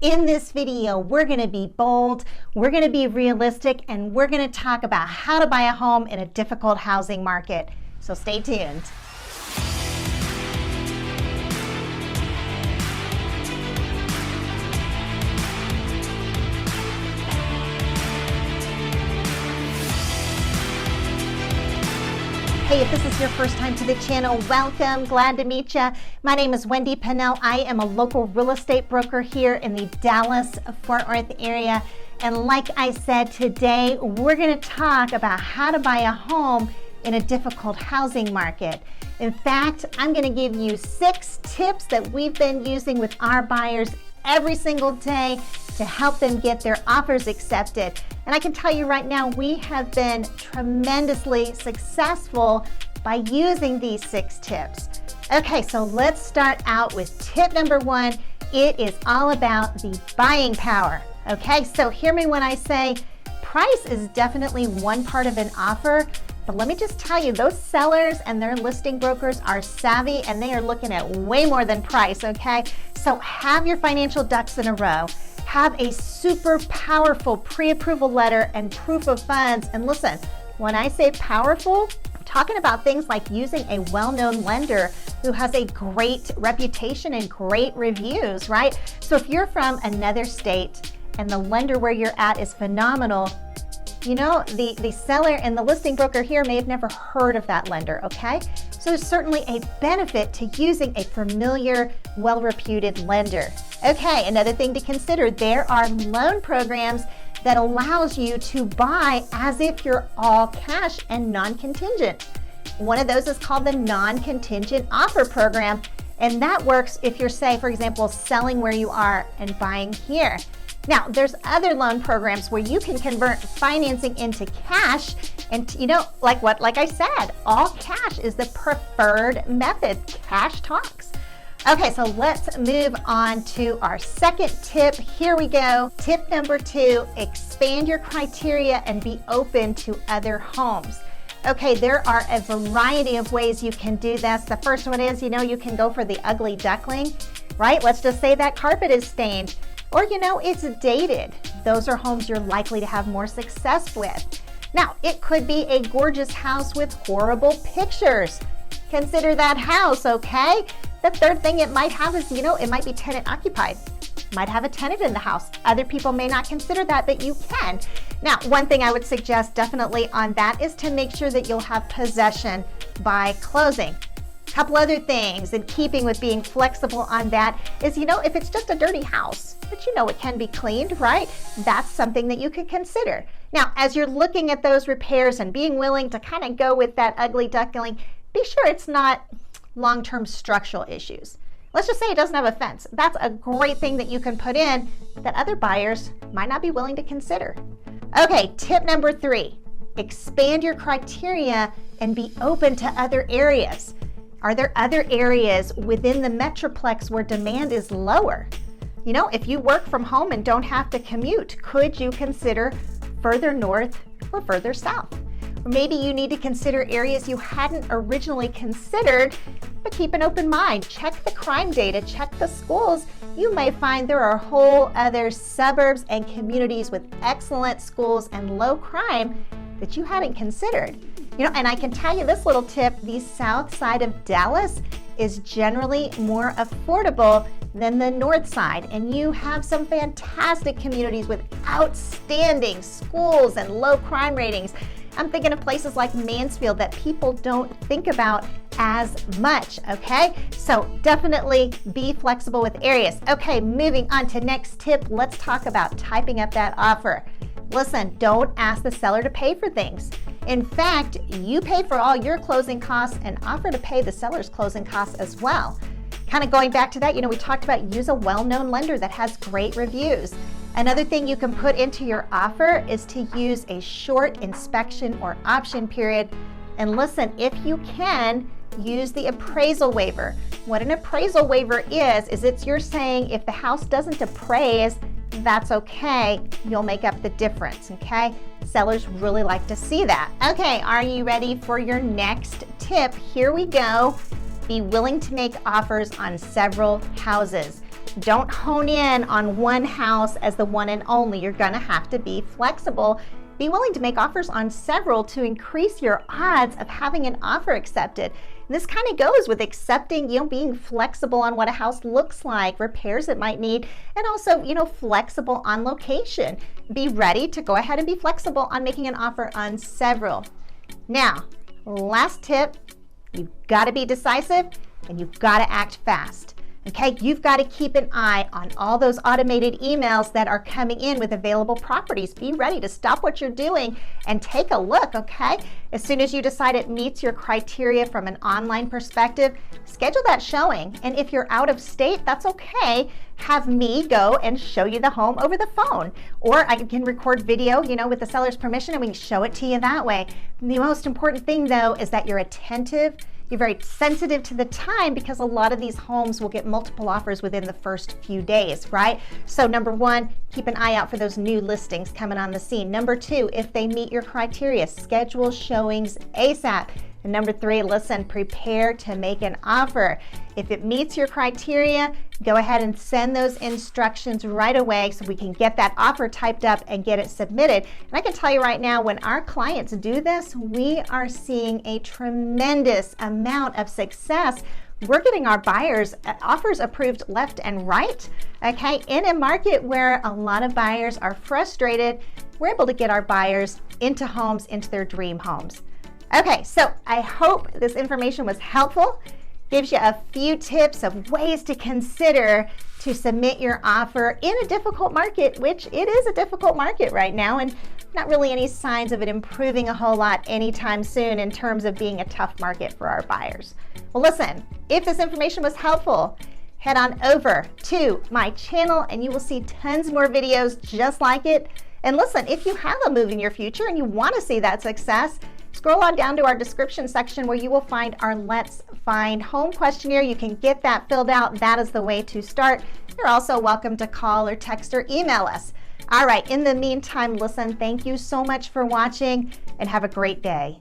In this video, we're going to be bold, we're going to be realistic, and we're going to talk about how to buy a home in a difficult housing market. So stay tuned. Hey, if this is your first time to the channel, welcome. Glad to meet you. My name is Wendy Pennell. I am a local real estate broker here in the Dallas-Fort Worth area. And like I said, today we're going to talk about how to buy a home in a difficult housing market. In fact, I'm going to give you 6 tips that we've been using with our buyers every single day to help them get their offers accepted. And I can tell you right now, we have been tremendously successful by using these 6 tips. Okay, so let's start out with tip number 1. It is all about the buying power. Okay, so hear me when I say price is definitely one part of an offer, but let me just tell you, those sellers and their listing brokers are savvy and they are looking at way more than price, okay? So have your financial ducks in a row. Have a super powerful pre-approval letter and proof of funds. And listen, when I say powerful, I'm talking about things like using a well-known lender who has a great reputation and great reviews, right? So if you're from another state and the lender where you're at is phenomenal, you know, the seller and the listing broker here may have never heard of that lender, okay? So there's certainly a benefit to using a familiar, well-reputed lender. Okay, another thing to consider, there are loan programs that allows you to buy as if you're all cash and non-contingent. One of those is called the non-contingent offer program, and that works if you're, say, for example, selling where you are and buying here. Now, there's other loan programs where you can convert financing into cash, and you know, like I said, all cash is the preferred method. Cash talks. Okay, so let's move on to our second tip. Here we go. Tip number 2, expand your criteria and be open to other homes. Okay, there are a variety of ways you can do this. The first one is, you know, you can go for the ugly duckling, right? Let's just say that carpet is stained. Or, you know, it's dated. Those are homes you're likely to have more success with. Now, it could be a gorgeous house with horrible pictures. Consider that house, okay? The third thing it might have is, you know, it might be tenant occupied. Might have a tenant in the house. Other people may not consider that, but you can. Now, one thing I would suggest definitely on that is to make sure that you'll have possession by closing. Couple other things in keeping with being flexible on that is, you know, if it's just a dirty house, but you know it can be cleaned, right? That's something that you could consider. Now, as you're looking at those repairs and being willing to kind of go with that ugly duckling, be sure it's not long-term structural issues. Let's just say it doesn't have a fence. That's a great thing that you can put in that other buyers might not be willing to consider. Okay, tip number 3, expand your criteria and be open to other areas. Are there other areas within the Metroplex where demand is lower? You know, if you work from home and don't have to commute, could you consider further north or further south? Or maybe you need to consider areas you hadn't originally considered, but keep an open mind. Check the crime data, check the schools. You may find there are whole other suburbs and communities with excellent schools and low crime that you hadn't considered. You know, and I can tell you this little tip, the south side of Dallas is generally more affordable than the north side. And you have some fantastic communities with outstanding schools and low crime ratings. I'm thinking of places like Mansfield that people don't think about as much, okay? So definitely be flexible with areas. Okay, moving on to next tip, let's talk about typing up that offer. Listen, don't ask the seller to pay for things. In fact, you pay for all your closing costs and offer to pay the seller's closing costs as well. Kind of going back to that, you know, we talked about use a well-known lender that has great reviews. Another thing you can put into your offer is to use a short inspection or option period. And listen, if you can, use the appraisal waiver. What an appraisal waiver is it's you're saying if the house doesn't appraise, that's okay. You'll make up the difference, okay? Sellers really like to see that. Okay, are you ready for your next tip? Here we go. Be willing to make offers on several houses. Don't hone in on one house as the one and only. You're gonna have to be flexible. Be willing to make offers on several to increase your odds of having an offer accepted. And this kind of goes with accepting, being flexible on what a house looks like, repairs it might need, and also, flexible on location. Be ready to go ahead and be flexible on making an offer on several. Now, last tip, you've got to be decisive and you've got to act fast. Okay, you've got to keep an eye on all those automated emails that are coming in with available properties. Be ready to stop what you're doing and take a look, okay? As soon as you decide it meets your criteria from an online perspective, schedule that showing. And if you're out of state, that's okay. Have me go and show you the home over the phone. Or I can record video, with the seller's permission, and we can show it to you that way. The most important thing, though, is that you're attentive. You're very sensitive to the time, because a lot of these homes will get multiple offers within the first few days, right? So number one, keep an eye out for those new listings coming on the scene. Number two, if they meet your criteria, schedule showings ASAP. And number three, listen, prepare to make an offer. If it meets your criteria, go ahead and send those instructions right away so we can get that offer typed up and get it submitted. And I can tell you right now, when our clients do this, we are seeing a tremendous amount of success. We're getting our buyers offers approved left and right, okay? In a market where a lot of buyers are frustrated, we're able to get our buyers into homes, into their dream homes. Okay, so I hope this information was helpful. Gives you a few tips of ways to consider to submit your offer in a difficult market, which it is a difficult market right now, and not really any signs of it improving a whole lot anytime soon in terms of being a tough market for our buyers. Well, listen, if this information was helpful, head on over to my channel and you will see tons more videos just like it. And listen, if you have a move in your future and you want to see that success, scroll on down to our description section where you will find our Let's Find Home questionnaire. You can get that filled out. That is the way to start. You're also welcome to call or text or email us. All right, in the meantime, listen, thank you so much for watching and have a great day.